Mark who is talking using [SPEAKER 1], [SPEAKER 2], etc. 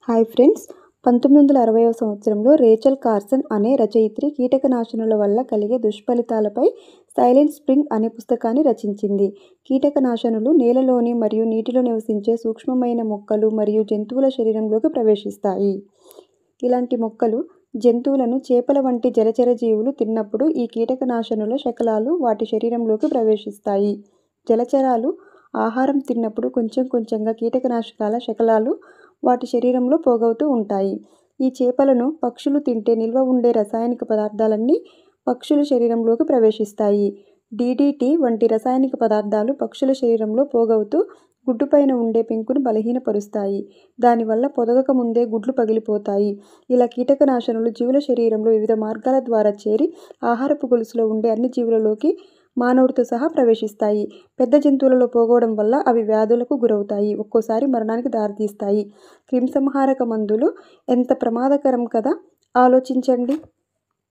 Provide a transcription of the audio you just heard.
[SPEAKER 1] Hi friends, 1960వ సంవత్సరంలో Rachel Carson అనే రచయిత్రి కీటకనాశనుల వల్ల కలిగే దుష్ఫలితాలపై సైలెంట్ స్ప్రింగ్ అనే పుస్తకాన్ని రచించింది. కీటకనాశనులు నేలలోని మరియు నీటిలో నివసించే సూక్ష్మమైన మొక్కలు మరియు జంతువుల శరీరంలోకి ప్రవేశిస్తాయి. ఇలాంటి మొక్కలు, జంతువులను చేపల వంటి జలచర జీవులు తిన్నప్పుడు ఈ కీటకనాశనుల శకలాలు వాటి శరీరంలోకి ప్రవేశిస్తాయి. జలచరాలు ఆహారం తిన్నప్పుడు కొంచెం కొంచెంగా కీటకనాశకాల శకలాలు వాటి శరీరంలో పోగవుతూ ఉంటాయి. ఈ చేపలను పక్షులు తింటే నిల్వ ఉండే రసాయనిక పదార్థాలన్నీ పక్షుల శరీరంలోకి ప్రవేశిస్తాయి. DDT వంటి రసాయనిక పదార్థాలు పక్షుల శరీరంలో పోగవుతూ గుడ్డుపైన ఉండే పెంకును బలహీనపరుస్తాయి. దానివల్ల పొదగక ముందే గుడ్లు పగిలిపోతాయి. ఇలా కీటకనాశనులు జీవుల శరీరంలో వివిధ మార్గాల ద్వారా చేరి ఆహారపు గొలుసులో ఉండే అన్ని జీవులలోకి మానవుడితో సహా ప్రవేశిస్తాయి. పెద్ద జంతువులలో పోగవడం వల్ల అవి వ్యాధులకు గురవుతాయి, ఒక్కోసారి మరణానికి దారితీస్తాయి. క్రిమిసంహారక మందులు ఎంత ప్రమాదకరం కదా, ఆలోచించండి.